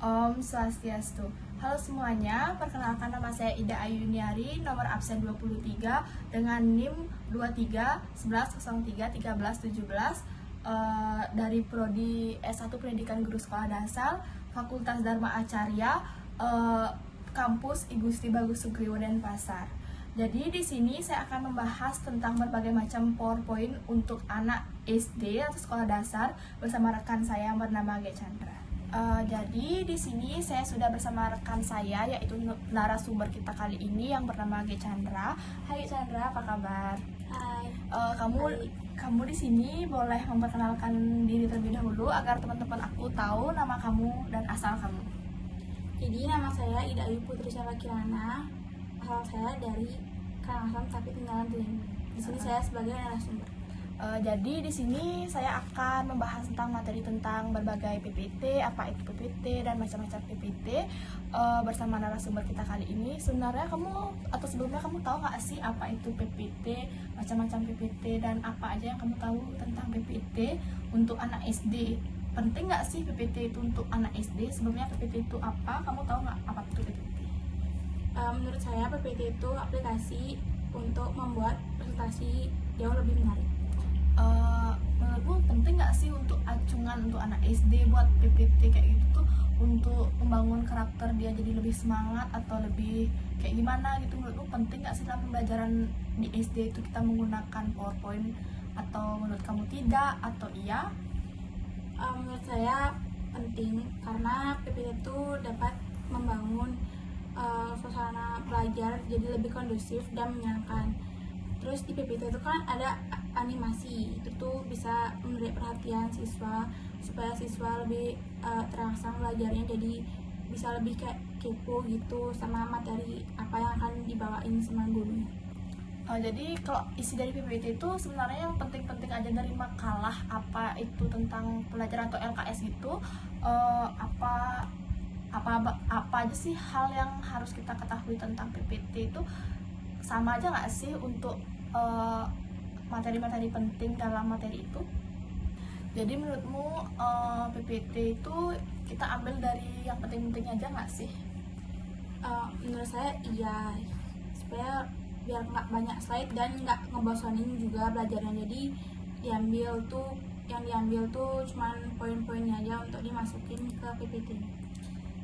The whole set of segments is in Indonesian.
Om Swastiastu. Halo semuanya, perkenalkan nama saya Ida Ayuniari, nomor absen 23 dengan NIM 23 11 03 13 17 dari Prodi S1 Pendidikan Guru Sekolah Dasar, Fakultas Dharma Acarya, Kampus I Gusti Bagus Sugriwo Denpasar. Jadi di sini saya akan membahas tentang berbagai macam PowerPoint untuk anak SD atau sekolah dasar bersama rekan saya yang bernama G. Chandra. Jadi di sini saya sudah bersama rekan saya, yaitu narasumber kita kali ini yang bernama G. Chandra. Hai Chandra, apa kabar? Hai. Kamu di sini boleh memperkenalkan diri terlebih dahulu agar teman-teman aku tahu nama kamu dan asal kamu. Jadi nama saya Ida Ayu Putri Syara Kirana. Asal saya dari Karangasem tapi tinggal di Lembang. Di sini saya sebagai narasumber. Jadi di sini saya akan membahas tentang materi tentang berbagai PPT, apa itu PPT dan macam-macam PPT bersama narasumber kita kali ini. Sebenarnya sebelumnya kamu tahu nggak sih apa itu PPT, macam-macam PPT dan apa aja yang kamu tahu tentang PPT untuk anak SD? Penting nggak sih PPT itu untuk anak SD? Sebelumnya PPT itu apa? Kamu tahu nggak apa itu PPT? Menurut saya PPT itu aplikasi untuk membuat presentasi jauh lebih menarik. Menurutmu penting nggak sih untuk acungan untuk anak SD buat PPT kayak gitu tuh untuk membangun karakter dia jadi lebih semangat atau lebih kayak gimana gitu? Menurutmu penting nggak sih dalam pembelajaran di SD itu kita menggunakan PowerPoint, atau menurut kamu tidak atau iya? Menurut saya penting karena PPT itu dapat membangun suasana belajar jadi lebih kondusif dan menyenangkan. Terus di PPT itu kan ada animasi, itu tuh bisa menarik perhatian siswa supaya siswa lebih terangsang belajarnya, jadi bisa lebih kayak kepo gitu sama materi apa yang akan dibawain sama gurunya. Jadi kalau isi dari PPT itu sebenarnya yang penting-penting aja dari makalah apa itu tentang pelajaran atau LKS gitu, apa aja sih hal yang harus kita ketahui tentang PPT itu, sama aja nggak sih untuk materi-materi penting dalam materi itu? Jadi menurutmu PPT itu kita ambil dari yang penting-penting aja nggak sih? Menurut saya iya, supaya biar nggak banyak slide dan nggak ngebosonin juga belajarnya. Jadi yang diambil tuh cuman poin-poinnya aja untuk dimasukin ke PPT.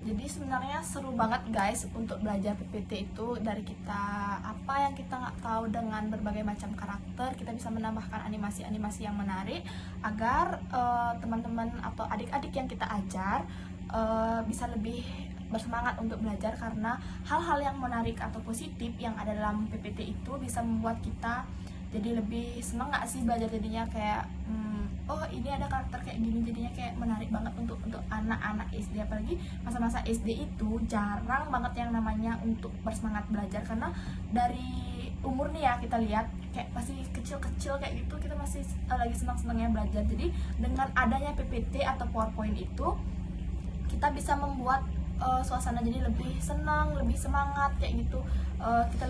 Jadi sebenarnya seru banget guys untuk belajar PPT itu. Dari kita apa yang kita nggak tahu dengan berbagai macam karakter, kita bisa menambahkan animasi-animasi yang menarik agar teman-teman atau adik-adik yang kita ajar bisa lebih bersemangat untuk belajar, karena hal-hal yang menarik atau positif yang ada dalam PPT itu bisa membuat kita jadi lebih senang nggak sih belajar, jadinya kayak oh ini ada karakter kayak gini, jadinya kayak menarik banget untuk anak-anak SD. Apalagi masa-masa SD itu jarang banget yang namanya untuk bersemangat belajar, karena dari umur nih ya kita lihat kayak masih kecil-kecil kayak gitu, kita masih lagi senang-senangnya belajar. Jadi dengan adanya PPT atau PowerPoint itu kita bisa membuat suasana jadi lebih senang, lebih semangat kayak gitu. Kita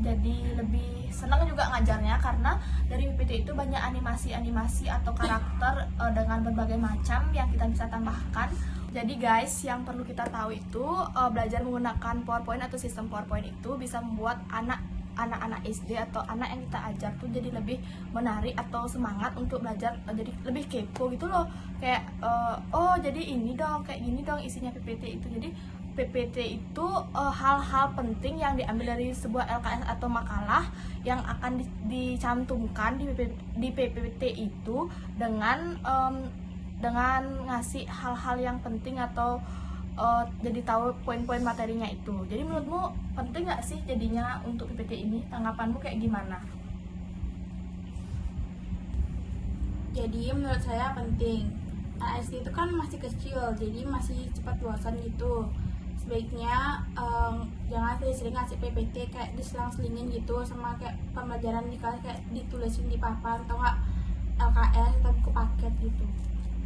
jadi lebih senang juga ngajarnya, karena dari PPT itu banyak animasi-animasi atau karakter dengan berbagai macam yang kita bisa tambahkan. Jadi guys, yang perlu kita tahu itu belajar menggunakan PowerPoint atau sistem PowerPoint itu bisa membuat anak-anak SD atau anak yang kita ajar tuh jadi lebih menarik atau semangat untuk belajar, jadi lebih kepo gitu loh, kayak oh jadi ini dong, kayak gini dong isinya PPT itu. Jadi PPT itu hal-hal penting yang diambil dari sebuah LKS atau makalah yang akan dicantumkan di PPT itu dengan ngasih hal-hal yang penting atau jadi tahu poin-poin materinya itu. Jadi menurutmu penting nggak sih jadinya untuk PPT ini? Tanggapanmu kayak gimana? Jadi menurut saya penting. SD itu kan masih kecil, jadi masih cepat bosan gitu. Sebaiknya jangan sering-sering ngasih PPT kayak diselang-selingin gitu sama kayak pembelajaran di kelas, kayak ditulisin di papan atau nggak LKS atau buku paket gitu.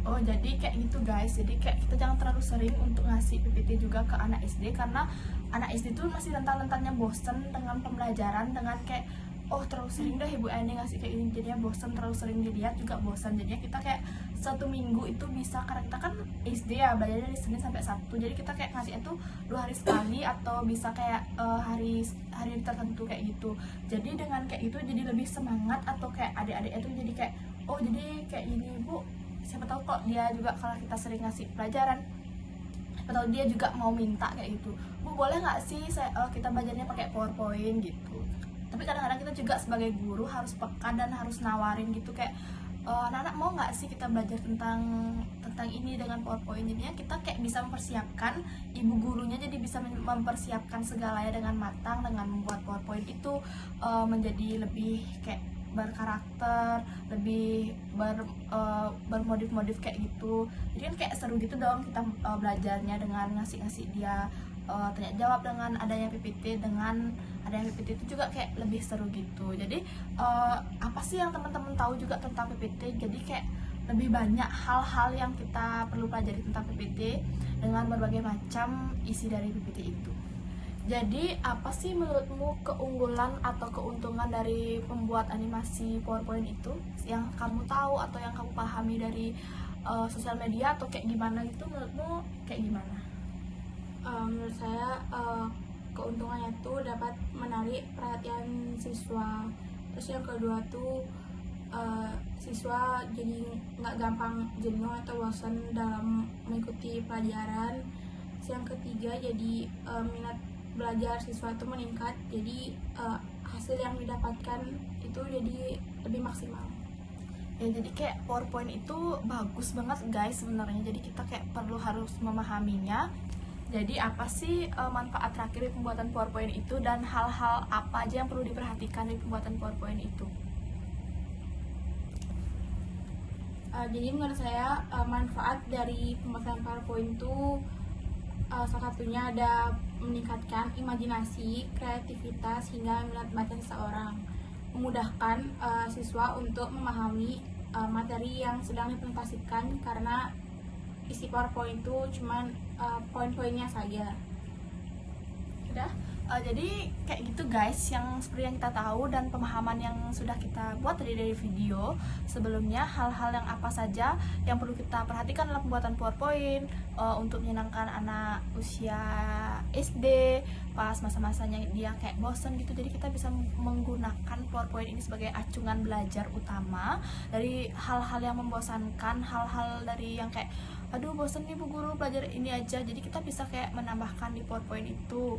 Oh jadi kayak gitu guys, jadi kayak kita jangan terlalu sering untuk ngasih PPT juga ke anak SD, karena anak SD tuh masih rentan-rentannya bosen dengan pembelajaran, dengan kayak oh terlalu sering dah ibu ini ngasih kayak gini, jadinya bosen, terlalu sering dilihat juga bosan. Jadinya kita kayak satu minggu itu bisa, karena kita kan SD ya belajarnya dari Senin sampai Sabtu, jadi kita kayak ngasihnya tuh 2 hari sekali atau bisa kayak hari tertentu kayak gitu. Jadi dengan kayak gitu jadi lebih semangat, atau kayak adik-adik itu jadi kayak oh jadi kayak gini Bu, siapa tahu kok dia juga kalau kita sering ngasih pelajaran, siapa tahu dia juga mau minta kayak gitu, Bu boleh nggak sih kita belajarnya pakai PowerPoint gitu. Tapi kadang-kadang kita juga sebagai guru harus peka dan harus nawarin gitu kayak anak-anak mau nggak sih kita belajar tentang ini dengan PowerPoint. Jadinya kita kayak bisa mempersiapkan, ibu gurunya jadi bisa mempersiapkan segalanya dengan matang dengan membuat PowerPoint itu menjadi lebih kayak berkarakter, lebih bermodif-modif kayak gitu. Jadi kan kayak seru gitu dong kita belajarnya dengan ngasih dia tanya jawab. Dengan adanya PPT, itu juga kayak lebih seru gitu. Jadi apa sih yang teman-teman tahu juga tentang PPT? Jadi kayak lebih banyak hal-hal yang kita perlu pelajari tentang PPT dengan berbagai macam isi dari PPT itu. Jadi apa sih menurutmu keunggulan atau keuntungan dari pembuat animasi PowerPoint itu yang kamu tahu atau yang kamu pahami dari sosial media atau kayak gimana gitu? Menurutmu kayak gimana? Menurut saya keuntungannya tuh dapat menarik perhatian siswa. Terus yang kedua tuh siswa jadi nggak gampang jenuh atau bosan dalam mengikuti pelajaran. Terus yang ketiga jadi minat belajar siswa itu meningkat, jadi hasil yang didapatkan itu jadi lebih maksimal. Ya jadi kayak PowerPoint itu bagus banget guys sebenarnya, jadi kita kayak harus memahaminya. Jadi apa sih manfaat terakhir dari pembuatan PowerPoint itu, dan hal-hal apa aja yang perlu diperhatikan di pembuatan PowerPoint itu? Jadi menurut saya manfaat dari pembuatan PowerPoint itu salah satunya ada meningkatkan imajinasi, kreativitas, hingga minat baca seseorang, memudahkan siswa untuk memahami materi yang sedang dipresentasikan karena isi PowerPoint itu cuman poin-poinnya saja. Udah, jadi kayak gitu guys, yang seperti yang kita tahu dan pemahaman yang sudah kita buat dari video sebelumnya, hal-hal yang apa saja yang perlu kita perhatikan dalam pembuatan PowerPoint untuk menyenangkan anak usia SD pas masa-masanya dia kayak bosen gitu. Jadi kita bisa menggunakan PowerPoint ini sebagai acungan belajar utama dari hal-hal yang membosankan, hal-hal dari yang kayak aduh bosen nih Bu Guru belajar ini aja. Jadi kita bisa kayak menambahkan di PowerPoint itu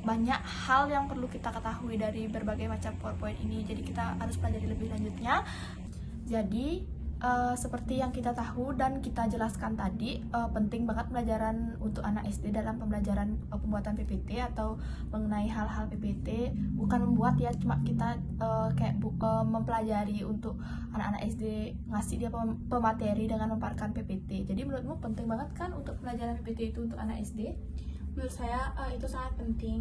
banyak hal yang perlu kita ketahui dari berbagai macam PowerPoint ini. Jadi kita harus pelajari lebih lanjutnya. Jadi seperti yang kita tahu dan kita jelaskan tadi, penting banget pelajaran untuk anak SD dalam pembelajaran pembuatan PPT atau mengenai hal-hal PPT. Bukan membuat ya, cuma kita kayak mempelajari untuk anak-anak SD, ngasih dia pemateri dengan memaparkan PPT. Jadi menurutmu penting banget kan untuk pelajaran PPT itu untuk anak SD? Menurut saya itu sangat penting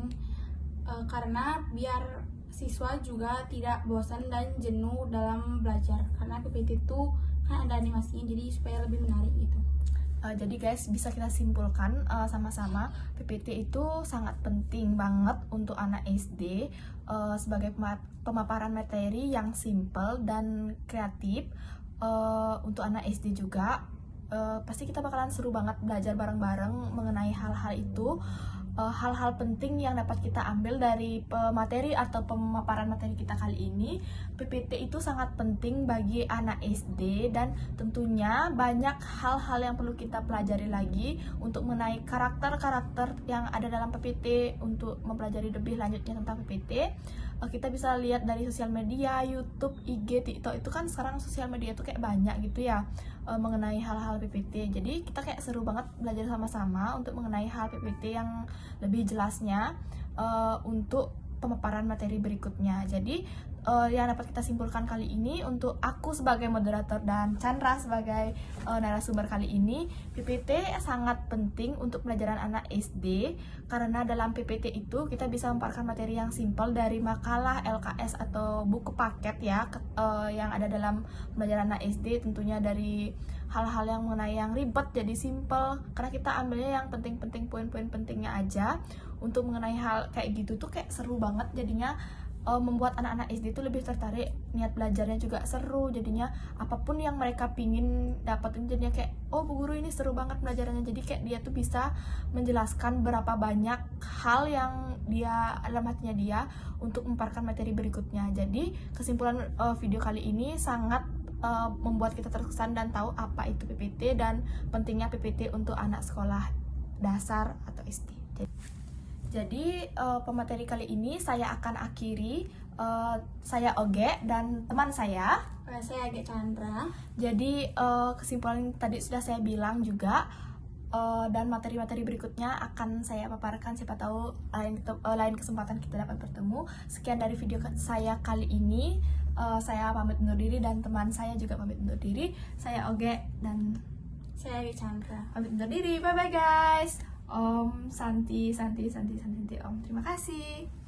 karena biar siswa juga tidak bosan dan jenuh dalam belajar, karena PPT itu kan ada animasinya, jadi supaya lebih menarik gitu. Jadi guys, bisa kita simpulkan sama-sama PPT itu sangat penting banget untuk anak SD sebagai pemaparan materi yang simple dan kreatif. Untuk anak SD juga pasti kita bakalan seru banget belajar bareng-bareng mengenai hal-hal itu. Hal-hal penting yang dapat kita ambil dari materi atau pemaparan materi kita kali ini, PPT itu sangat penting bagi anak SD, dan tentunya banyak hal-hal yang perlu kita pelajari lagi untuk mengenai karakter-karakter yang ada dalam PPT. Untuk mempelajari lebih lanjutnya tentang PPT, kita bisa lihat dari sosial media, YouTube, IG, TikTok. Itu kan sekarang sosial media itu kayak banyak gitu ya mengenai hal-hal PPT. Jadi kita kayak seru banget belajar sama-sama untuk mengenai hal PPT yang lebih jelasnya untuk pemaparan materi berikutnya. Jadi yang dapat kita simpulkan kali ini, untuk aku sebagai moderator dan Chandra sebagai narasumber kali ini, PPT sangat penting untuk pelajaran anak SD, karena dalam PPT itu kita bisa memaparkan materi yang simpel dari makalah, LKS atau buku paket ya, yang ada dalam pelajaran anak SD. Tentunya dari hal-hal yang mengenai yang ribet jadi simple, karena kita ambilnya yang penting-penting, poin-poin pentingnya aja. Untuk mengenai hal kayak gitu tuh kayak seru banget jadinya. membuat anak-anak SD itu lebih tertarik, niat belajarnya juga seru, jadinya apapun yang mereka pingin dapetin jadinya kayak oh bu guru ini seru banget pelajarannya, jadi kayak dia tuh bisa menjelaskan berapa banyak hal yang dia dalam hatinya dia untuk memparkan materi berikutnya. Jadi kesimpulan video kali ini sangat membuat kita terkesan dan tahu apa itu PPT dan pentingnya PPT untuk anak sekolah dasar atau SD. Jadi pemateri kali ini saya akan akhiri. Saya Oge dan teman saya. Saya agak Chandra. Jadi kesimpulan tadi sudah saya bilang juga, dan materi-materi berikutnya akan saya paparkan, siapa tahu lain kesempatan kita dapat bertemu. Sekian dari video saya kali ini. Saya pamit undur diri dan teman saya juga pamit undur diri. Saya Oge dan Saya agak Chandra. pamit undur diri. Bye bye guys. Om Santi Om. Terima kasih.